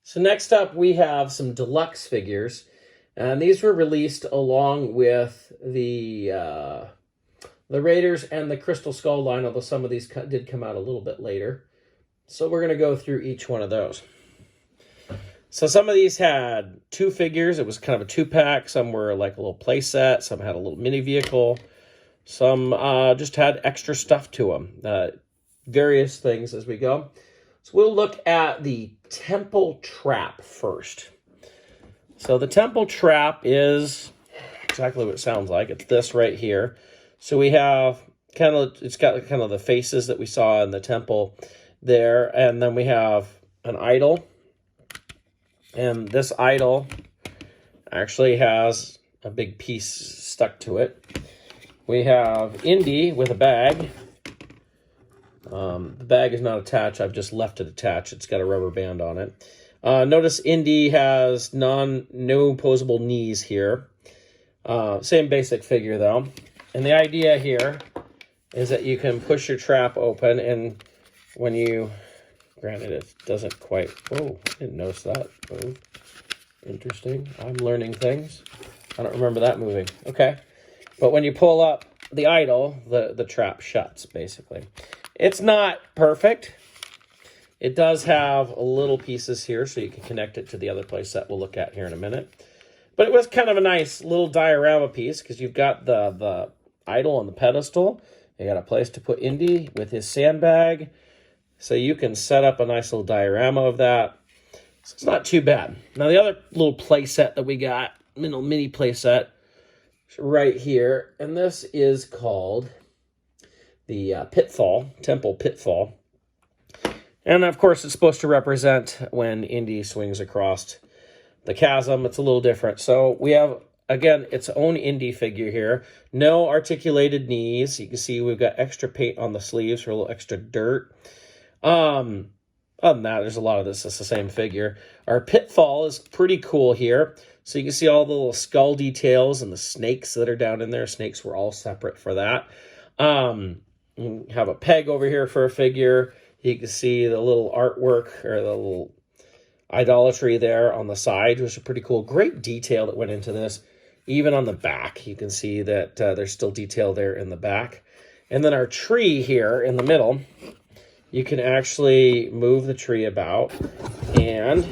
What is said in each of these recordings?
So next up, we have some deluxe figures, and these were released along with the Raiders and the Crystal Skull line, although some of these did come out a little bit later. So we're going to go through each one of those. So some of these had two figures. It was kind of a two-pack. Some were like a little play set. Some had a little mini vehicle. Some just had extra stuff to them. Various things as we go. So we'll look at the Temple Trap first. So the Temple Trap is exactly what it sounds like. It's this right here. So we have it's got kind of the faces that we saw in the temple there. And then we have an idol. And this idol actually has a big piece stuck to it. We have Indy with a bag. The bag is not attached. I've just left it attached. It's got a rubber band on it. Notice Indy has no posable knees here. Same basic figure though. And the idea here is that you can push your trap open, and when you, granted it doesn't quite, oh, I didn't notice that. Oh, interesting. I'm learning things. I don't remember that moving. Okay. But when you pull up the idol, the trap shuts, basically. It's not perfect. It does have little pieces here, so you can connect it to the other place that we'll look at here in a minute. But it was kind of a nice little diorama piece, because you've got the idol on the pedestal. You got a place to put Indy with his sandbag. So you can set up a nice little diorama of that. So it's not too bad. Now the other little play set that we got, little mini play set, right here, and this is called the Temple Pitfall. And of course it's supposed to represent when Indy swings across the chasm. It's a little different. So we have, again, its own Indy figure here. No articulated knees. You can see we've got extra paint on the sleeves for a little extra dirt. Other than that, there's a lot of this. It's the same figure. Our Pitfall is pretty cool here. So you can see all the little skull details and the snakes that are down in there. Snakes were all separate for that. You have a peg over here for a figure. You can see the little artwork or the little idolatry there on the side, which is pretty cool. Great detail that went into this. Even on the back, you can see that there's still detail there in the back. And then our tree here in the middle, you can actually move the tree about, and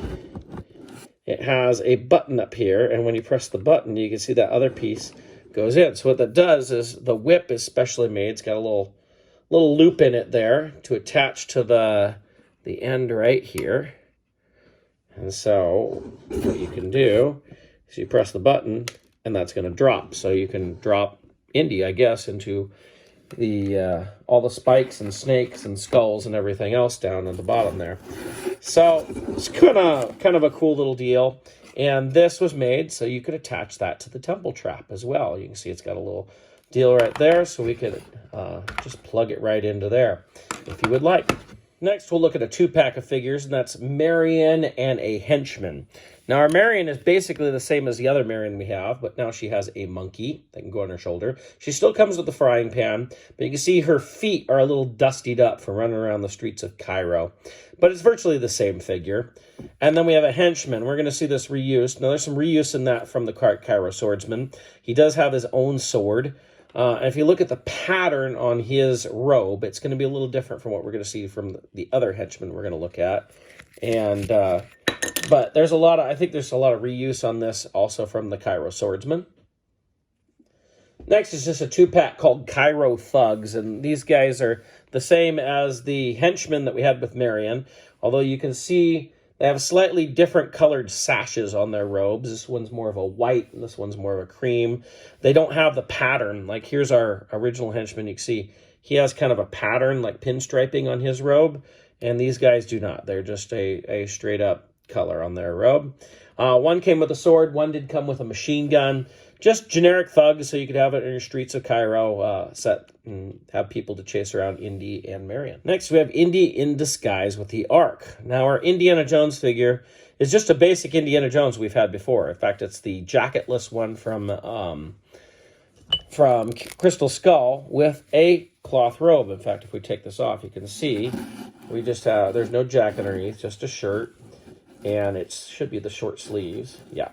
it has a button up here, and when you press the button, you can see that other piece goes in. So what that does is the whip is specially made. It's got a little loop in it there to attach to the end right here. And so what you can do is you press the button, and that's going to drop. So you can drop Indy, I guess, into the all the spikes and snakes and skulls and everything else down at the bottom there. So it's kind of a cool little deal. And this was made so you could attach that to the Temple Trap as well. You can see it's got a little deal right there, so we could just plug it right into there if you would like. Next, we'll look at a two-pack of figures, and that's Marion and a henchman. Now, our Marion is basically the same as the other Marion we have, but now she has a monkey that can go on her shoulder. She still comes with the frying pan, but you can see her feet are a little dustied up from running around the streets of Cairo. But it's virtually the same figure. And then we have a henchman. We're going to see this reused. Now, there's some reuse in that from the Cairo swordsman. He does have his own sword. And if you look at the pattern on his robe, it's going to be a little different from what we're going to see from the other henchmen we're going to look at. And but there's I think there's a lot of reuse on this also from the Cairo swordsman. Next is just a two-pack called Cairo Thugs, and these guys are the same as the henchmen that we had with Marion, although you can see they have slightly different colored sashes on their robes. This one's more of a white, and this one's more of a cream. They don't have the pattern. Like, here's our original henchman. You can see he has kind of a pattern, like pinstriping on his robe, and these guys do not. They're just a straight-up color on their robe. One came with a sword. One did come with a machine gun. Just generic thugs, so you could have it in your streets of Cairo, set and have people to chase around Indy and Marion. Next, we have Indy in disguise with the Ark. Now, our Indiana Jones figure is just a basic Indiana Jones we've had before. In fact, it's the jacketless one from Crystal Skull with a cloth robe. In fact, if we take this off, you can see we just have, there's no jacket underneath, just a shirt. And it should be the short sleeves. Yeah,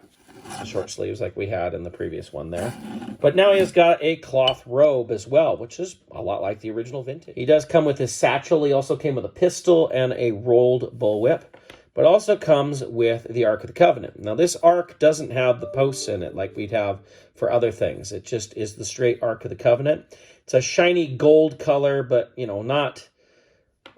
it's the short sleeves like we had in the previous one there. But now he has got a cloth robe as well, which is a lot like the original vintage. He does come with his satchel. He also came with a pistol and a rolled bullwhip, but also comes with the Ark of the Covenant. Now, this Ark doesn't have the posts in it like we'd have for other things. It just is the straight Ark of the Covenant. It's a shiny gold color, but, you know, not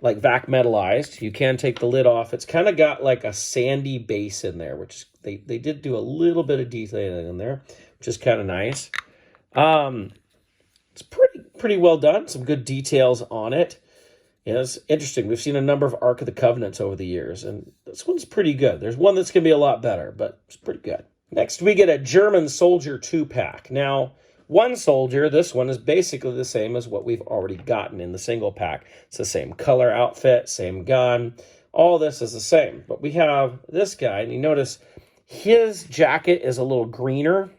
like vac metallized. You can take the lid off. It's kind of got like a sandy base in there, which they did do a little bit of detailing in there, which is kind of nice. It's pretty well done. Some good details on it. Yeah, it's interesting. We've seen a number of Ark of the Covenants over the years, and this one's pretty good. There's one that's going to be a lot better, but it's pretty good. Next, we get a German Soldier 2-pack. Now, one soldier, this one is basically the same as what we've already gotten in the single pack. It's the same color outfit, same gun. All this is the same. But we have this guy, and you notice his jacket is a little greener.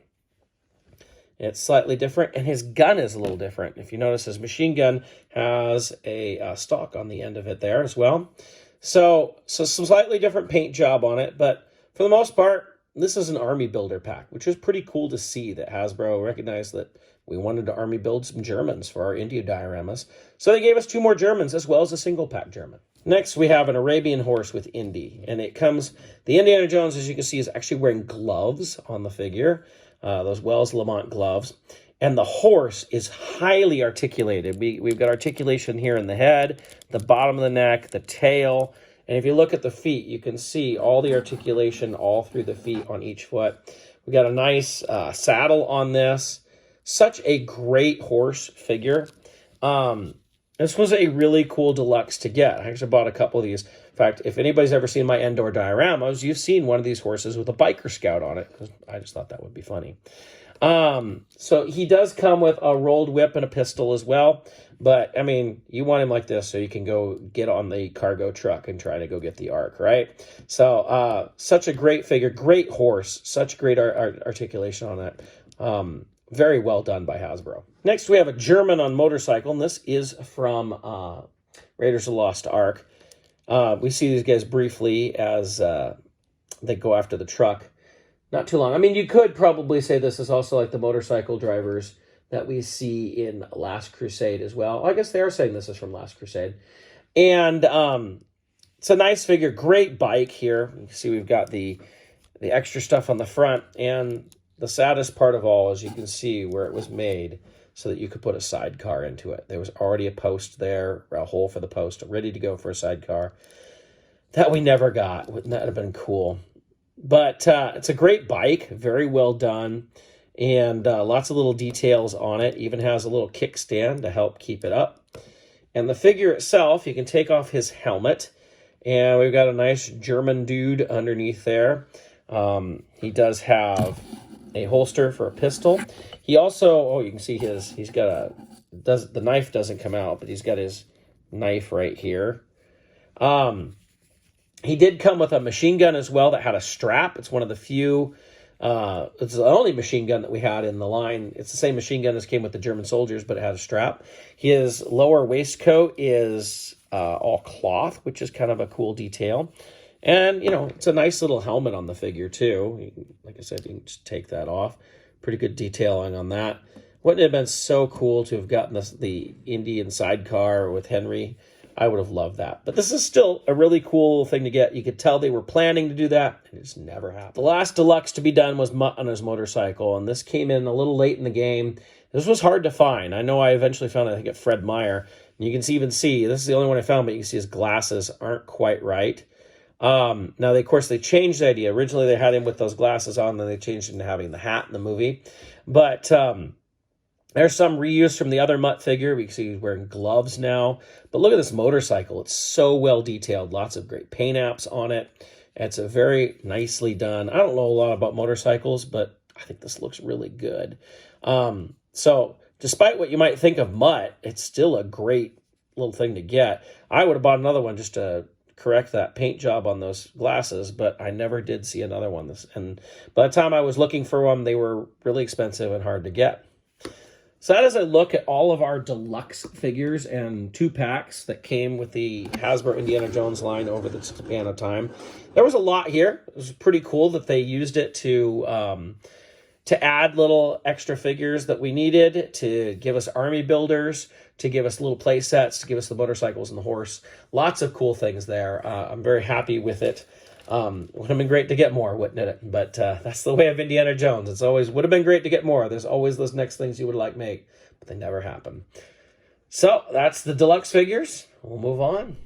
It's slightly different, and his gun is a little different. If you notice, his machine gun has a stock on the end of it there as well. So some slightly different paint job on it, but for the most part, this is an army builder pack, which is pretty cool to see that Hasbro recognized that we wanted to army build some Germans for our India dioramas. So they gave us 2 more Germans as well as a single pack German. Next, we have an Arabian horse with Indy, and it comes, the Indiana Jones, as you can see, is actually wearing gloves on the figure. Those Wells Lamont gloves, and the horse is highly articulated. We've got articulation here in the head, the bottom of the neck, the tail, and if you look at the feet, you can see all the articulation all through the feet on each foot. We got a nice saddle on this. Such a great horse figure. This was a really cool deluxe to get. I actually bought a couple of these. In fact, if anybody's ever seen my Endor dioramas, you've seen one of these horses with a biker scout on it, because I just thought that would be funny. So he does come with a rolled whip and a pistol as well. But, I mean, you want him like this so you can go get on the cargo truck and try to go get the Ark, right? So, such a great figure, great horse, such great articulation on it. Very well done by Hasbro. Next, we have a German on motorcycle, and this is from Raiders of the Lost Ark. We see these guys briefly as they go after the truck. Not too long. I mean, you could probably say this is also like the motorcycle drivers that we see in Last Crusade as well. I guess they are saying this is from Last Crusade. And it's a nice figure. Great bike here. You can see we've got the extra stuff on the front. And the saddest part of all is you can see where it was made so that you could put a sidecar into it. There was already a post there, a hole for the post, ready to go for a sidecar. That we never got. Wouldn't that have been cool? But it's a great bike, very well done, and lots of little details on it. Even has a little kickstand to help keep it up. And the figure itself, you can take off his helmet, and we've got a nice German dude underneath there. He does have a holster for a pistol. He also, you can see he's got the knife doesn't come out, but he's got his knife right here. He did come with a machine gun as well that had a strap. It's one of the few, it's the only machine gun that we had in the line. It's the same machine gun as came with the German soldiers, but it had a strap. His lower waistcoat is all cloth, which is kind of a cool detail. And, you know, it's a nice little helmet on the figure, too. Like I said, you can just take that off. Pretty good detailing on that. Wouldn't it have been so cool to have gotten the Indian sidecar with Henry? I would have loved that. But this is still a really cool thing to get. You could tell they were planning to do that, and it just never happened. The last deluxe to be done was Mutt on his motorcycle, and this came in a little late in the game. This was hard to find. I know I eventually found it, I think, at Fred Meyer. And you can even see, this is the only one I found, but you can see his glasses aren't quite right. Now, of course, they changed the idea. Originally, they had him with those glasses on, then they changed him to having the hat in the movie. But there's some reuse from the other Mutt figure. We can see he's wearing gloves now. But look at this motorcycle. It's so well detailed. Lots of great paint apps on it. It's a very nicely done. I don't know a lot about motorcycles, but I think this looks really good. So despite what you might think of Mutt, it's still a great little thing to get. I would have bought another one just to correct that paint job on those glasses, but I never did see another one. And by the time I was looking for one, they were really expensive and hard to get. So as I look at all of our deluxe figures and 2-packs that came with the Hasbro Indiana Jones line over the span of time, there was a lot here. It was pretty cool that they used it to add little extra figures that we needed, to give us army builders, to give us little play sets, to give us the motorcycles and the horse. Lots of cool things there. I'm very happy with it. Would have been great to get more, wouldn't it? But that's the way of Indiana Jones. It's always would have been great to get more. There's always those next things you would like make, but they never happen. So that's the deluxe figures. We'll move on.